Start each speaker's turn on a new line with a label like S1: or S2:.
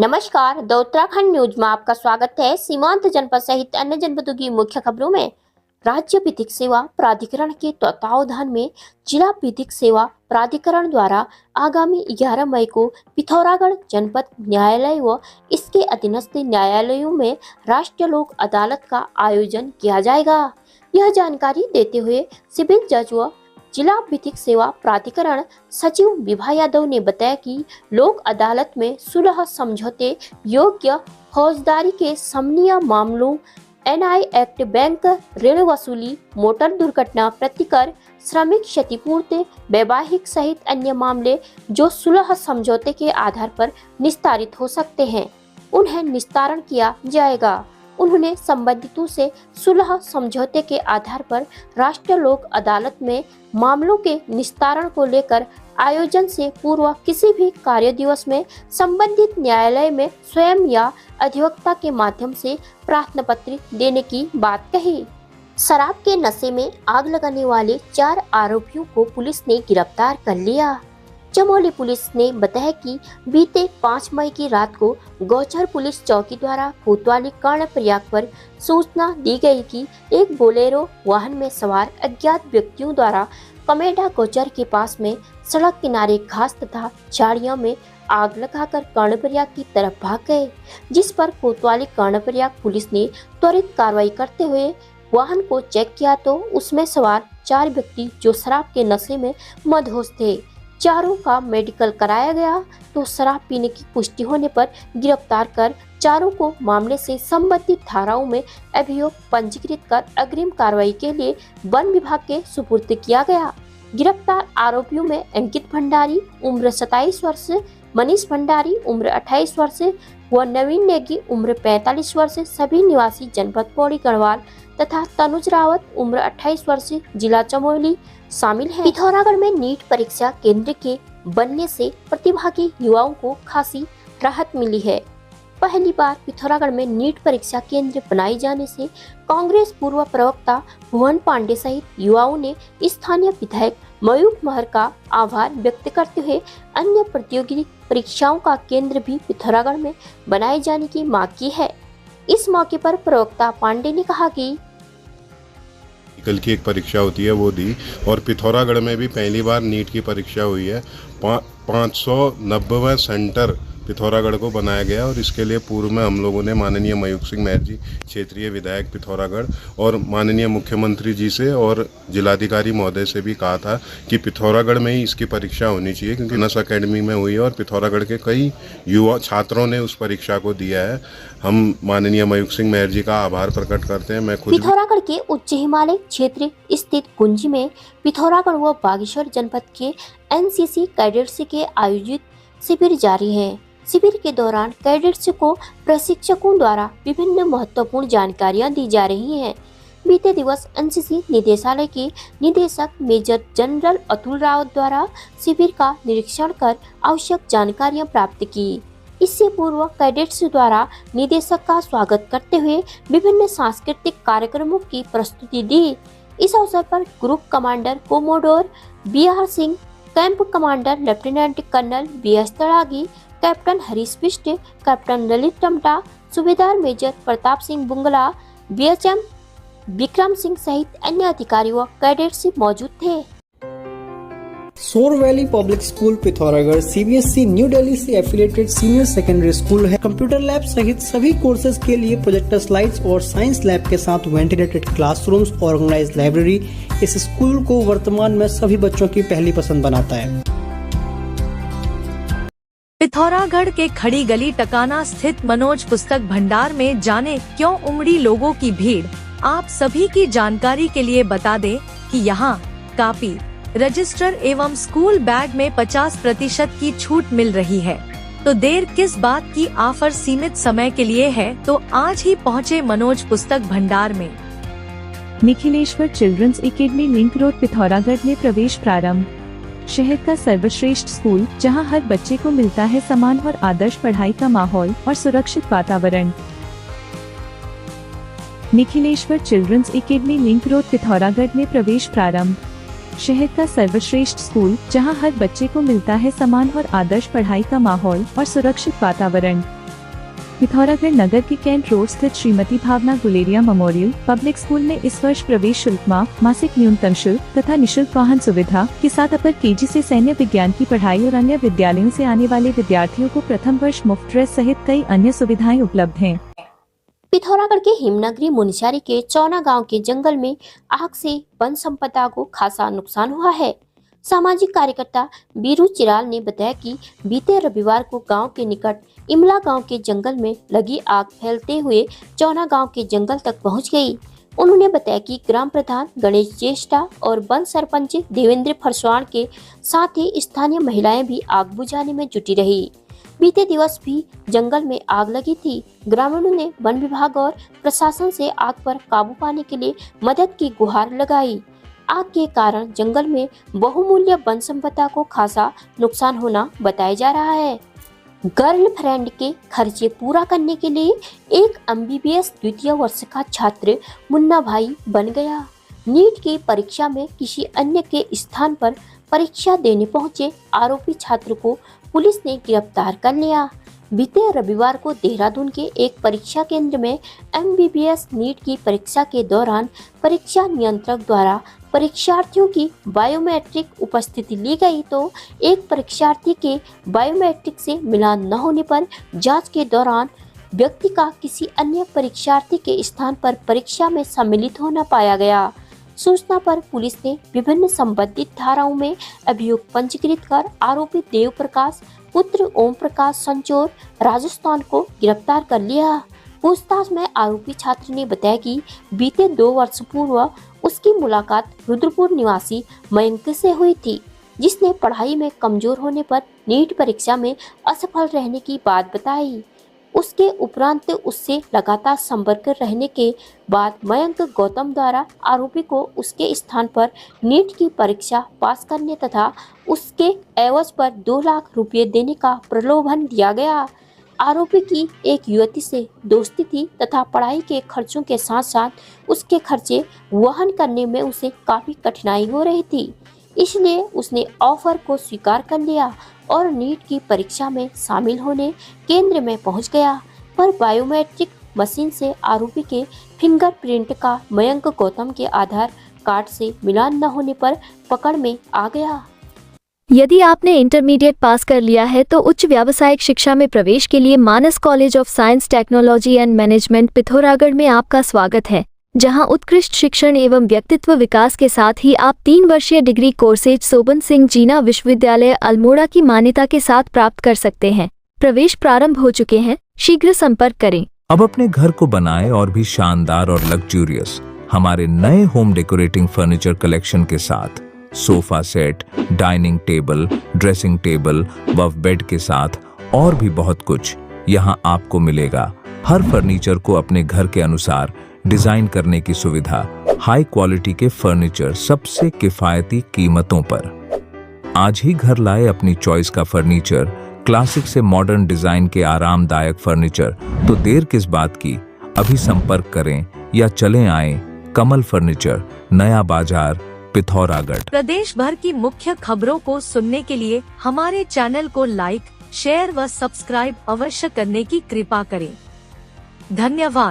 S1: नमस्कार, the Uttarakhand news में आपका स्वागत है। सीमांत जनपद सहित अन्य जनपदों की मुख्य खबरों में राज्य विधिक सेवा प्राधिकरण के तत्वावधान में जिला विधिक सेवा प्राधिकरण द्वारा आगामी 11 मई को पिथौरागढ़ जनपद न्यायालय व इसके अधीनस्थ न्यायालयों में राष्ट्रीय लोक अदालत का आयोजन किया जाएगा। यह जानकारी देते हुए सिविल जज व जिला विधिक सेवा प्राधिकरण सचिव विभा यादव ने बताया कि लोक अदालत में सुलह समझौते योग्य फौजदारी के समन्वय मामलों, एनआई एक्ट, बैंक ऋण वसूली, मोटर दुर्घटना प्रतिकर, श्रमिक क्षतिपूर्ति, वैवाहिक सहित अन्य मामले जो सुलह समझौते के आधार पर निस्तारित हो सकते हैं, उन्हें निस्तारण किया जाएगा। उन्होंने संबंधितों से सुलह समझौते के आधार पर राष्ट्रीय लोक अदालत में मामलों के निस्तारण को लेकर आयोजन से पूर्व किसी भी कार्य दिवस में संबंधित न्यायालय में स्वयं या अधिवक्ता के माध्यम से प्रार्थना पत्र देने की बात कही। शराब के नशे में आग लगाने वाले 4 आरोपियों को पुलिस ने गिरफ्तार कर लिया। चमोली पुलिस ने बताया कि बीते 5 मई की रात को गौचर पुलिस चौकी द्वारा कोतवाली कर्णप्रयाग पर सूचना दी गई कि एक बोलेरो वाहन में सवार अज्ञात व्यक्तियों द्वारा कमेडा गौचर के पास में सड़क किनारे घास तथा झाड़ियों में आग लगाकर कर्णप्रयाग की तरफ भाग गए, जिस पर कोतवाली कर्णप्रयाग पुलिस ने त्वरित कार्रवाई करते हुए वाहन को चेक किया तो उसमें सवार 4 व्यक्ति जो शराब के नशे में मदहोश थे, चारों का मेडिकल कराया गया तो शराब पीने की पुष्टि होने पर गिरफ्तार कर चारों को मामले से संबंधित धाराओं में अभियोग पंजीकृत कर अग्रिम कार्रवाई के लिए वन विभाग के सुपुर्द किया गया। गिरफ्तार आरोपियों में अंकित भंडारी उम्र 27 वर्ष, मनीष भंडारी उम्र 28 वर्ष व नवीन नेगी उम्र 45 वर्ष सभी निवासी जनपद पौड़ी गढ़वाल तथा तनुज रावत उम्र 28 वर्ष जिला चमोली शामिल हैं। पिथौरागढ़ में नीट परीक्षा केंद्र के बनने से प्रतिभागी युवाओं को खासी राहत मिली है। पहली बार पिथौरागढ़ में नीट परीक्षा केंद्र बनाए जाने से कांग्रेस पूर्व प्रवक्ता भुवन पांडे सहित युवाओं ने स्थानीय विधायक मयूख महर का आभार व्यक्त करते हुए अन्य प्रतियोगी परीक्षाओं का केंद्र भी पिथौरागढ़ में बनाए जाने की मांग की है। इस मौके पर प्रवक्ता पांडे ने कहा कि
S2: कल की एक परीक्षा होती है वो दी और पिथौरागढ़ में भी पहली बार नीट की परीक्षा हुई है। 590वां सेंटर पिथौरागढ़ को बनाया गया और इसके लिए पूर्व में हम लोगों ने माननीय मयूख सिंह महर जी, क्षेत्रीय विधायक पिथौरागढ़ और माननीय मुख्यमंत्री जी से और जिलाधिकारी महोदय से भी कहा था कि पिथौरागढ़ में ही इसकी परीक्षा होनी चाहिए, क्योंकि नस अकेडमी में हुई है और पिथौरागढ़ के कई युवा छात्रों ने उस परीक्षा को दिया है। हम माननीय मयूख सिंह महर जी का आभार प्रकट करते हैं। मैं खुद
S1: पिथौरागढ़ के उच्च हिमालय क्षेत्र स्थित कुंज में पिथौरागढ़ व बागेश्वर जनपद के एनसीसी कैडेट्स के आयोजित शिविर जारी है। शिविर के दौरान कैडेट्स को प्रशिक्षकों द्वारा विभिन्न महत्वपूर्ण जानकारियां दी जा रही हैं। बीते दिवस एनसीसी निदेशालय के निदेशक मेजर जनरल अतुल रावत द्वारा शिविर का निरीक्षण कर आवश्यक जानकारियां प्राप्त की। इससे पूर्व कैडेट्स द्वारा निदेशक का स्वागत करते हुए विभिन्न सांस्कृतिक कार्यक्रमों की प्रस्तुति दी। इस अवसर पर group commander commodore BR Singh, camp commander lieutenant colonel BS Tadagi, captain Harish Bisht, captain Lalit Tamta, subedar major Pratap Singh Bungla, BHM Vikram Singh सहित अन्य अधिकारी व कैडेट्स मौजूद थे।
S3: Sor valley public school Pithoragarh CBSE new Delhi से एफिलिएटेड सीनियर सेकेंडरी स्कूल है। कंप्यूटर लैब सहित सभी कोर्सेज के लिए प्रोजेक्टर स्लाइड्स और साइंस लैब के साथ वेंटिलेटेड क्लासरूम्स, ऑर्गेनाइज्ड लाइब्रेरी इस स्कूल को वर्तमान में सभी बच्चों की पहली पसंद बनाता है।
S4: पिथौरागढ़ के खड़ी गली टकाना स्थित मनोज पुस्तक भंडार में जाने क्यों उमड़ी लोगों की भीड़। आप सभी की जानकारी के लिए बता दें कि यहाँ कॉपी, रजिस्टर एवं स्कूल बैग में 50% की छूट मिल रही है। तो देर किस बात की, ऑफर सीमित समय के लिए है, तो आज ही पहुँचे मनोज पुस्तक भंडार में।
S5: Nikhileshwar children's academy link road Pithoragarh में प्रवेश प्रारंभ। शहर का सर्वश्रेष्ठ स्कूल जहां हर बच्चे को मिलता है समान और आदर्श पढ़ाई का माहौल और सुरक्षित वातावरण। Nikhileshwar children's academy link road Pithoragarh में प्रवेश प्रारंभ। शहर का सर्वश्रेष्ठ स्कूल जहां हर बच्चे को मिलता है समान और आदर्श पढ़ाई का माहौल और सुरक्षित वातावरण। पिथौरागढ़ नगर के कैंट रोड स्थित श्रीमती भावना गुलेरिया मेमोरियल पब्लिक स्कूल में इस वर्ष प्रवेश शुल्क मासिक न्यूनतम शुल्क तथा निशुल्क वाहन सुविधा के साथ अपर केजी से सैन्य विज्ञान की पढ़ाई और अन्य विद्यालयों से आने वाले विद्यार्थियों को प्रथम वर्ष मुफ्त ड्रेस सहित कई अन्य सुविधाएं उपलब्ध हैं।
S1: पिथौरागढ़ के हिमनगरी मुनिचारी के चौना गांव के जंगल में आग से वन संपदा को खासा नुकसान हुआ है। सामाजिक कार्यकर्ता बीरू चिराल ने बताया कि बीते रविवार को गांव के निकट इमला गांव के जंगल में लगी आग फैलते हुए चौना गांव के जंगल तक पहुंच गई। उन्होंने बताया कि ग्राम प्रधान गणेश ज्येष्ठा और वन सरपंच देवेंद्र फरसवाण के साथ ही स्थानीय महिलाएं भी आग बुझाने में जुटी रही। बीते दिवस भी जंगल में आग लगी थी। ग्रामीणों ने वन विभाग और प्रशासन से आग पर काबू पाने के लिए मदद की गुहार लगाई। आग के कारण जंगल में बहुमूल्य वन संपदा को खासा नुकसान होना बताया जा रहा है। गर्लफ्रेंड के खर्चे पूरा करने के लिए एक MBBS द्वितीय वर्ष का छात्र मुन्ना भाई बन गया। नीट की परीक्षा में किसी अन्य के स्थान पर परीक्षा देने पहुंचे आरोपी छात्र को पुलिस ने गिरफ्तार कर लिया। बीते रविवार को देहरादून के एक परीक्षा केंद्र में MBBS नीट की परीक्षा के दौरान परीक्षा नियंत्रक द्वारा परीक्षार्थियों की बायोमेट्रिक उपस्थिति ली गई तो एक परीक्षार्थी के बायोमेट्रिक से मिलान न होने पर जांच के दौरान व्यक्ति का किसी अन्य परीक्षार्थी के स्थान पर परीक्षा में सम्मिलित होना पाया गया। सूचना पर पुलिस ने विभिन्न संबंधित धाराओं में अभियोग पंजीकृत कर आरोपी देव प्रकाश पुत्र ओम प्रकाश संचोर राजस्थान को गिरफ्तार कर लिया। पूछताछ में आरोपी छात्र ने बताया कि बीते 2 वर्ष पूर्व उसकी मुलाकात रुद्रपुर निवासी मयंक से हुई थी, जिसने पढ़ाई में कमजोर होने पर नीट परीक्षा में असफल रहने की बात बताई। उसके उपरांत उससे लगातार संपर्क रहने के बाद मयंक गौतम द्वारा आरोपी को उसके स्थान पर नीट की परीक्षा पास करने तथा उसके एवज पर 2 लाख रुपए देने का प्रलोभन दिया गया। आरोपी की एक युवती से दोस्ती थी तथा पढ़ाई के खर्चों के साथ साथ उसके खर्चे वहन करने में उसे काफी कठिनाई हो रही थी, इसलिए उसने ऑफर को स्वीकार कर लिया और नीट की परीक्षा में शामिल होने केंद्र में पहुंच गया। पर बायोमेट्रिक मशीन से आरोपी के फिंगरप्रिंट का मयंक गौतम के आधार कार्ड से मिलान न होने पर पकड़ में आ गया।
S6: यदि आपने इंटरमीडिएट पास कर लिया है तो उच्च व्यावसायिक शिक्षा में प्रवेश के लिए Manas college of science technology and management Pithoragarh में आपका स्वागत है, जहां उत्कृष्ट शिक्षण एवं व्यक्तित्व विकास के साथ ही आप 3 वर्षीय डिग्री कोर्सेज सोबन सिंह जीना विश्वविद्यालय अल्मोड़ा की मान्यता के साथ प्राप्त कर सकते हैं। प्रवेश प्रारंभ हो चुके हैं, शीघ्र संपर्क करें।
S7: अब अपने घर को बनाएं और भी शानदार और लग्जूरियस हमारे नए होम डेकोरेटिंग फर्नीचर कलेक्शन के साथ। Sofa set, dining table, dressing table व बेड के साथ और भी बहुत कुछ यहाँ आपको मिलेगा। हर फर्नीचर को अपने घर के अनुसार डिजाइन करने की सुविधा, हाई क्वालिटी के फर्नीचर सबसे किफायती कीमतों पर। आज ही घर लाए अपनी चॉइस का फर्नीचर, क्लासिक से मॉडर्न डिजाइन के आरामदायक फर्नीचर। तो देर किस बात की, अभी संपर्क करें या चलें आए कमल फर्नीचर, नया बाजार, पिथौरागढ़।
S4: प्रदेश भर की मुख्य खबरों को सुनने के लिए हमारे चैनल को लाइक, शेयर व सब्सक्राइब अवश्य करने की कृपा करें। धन्यवाद।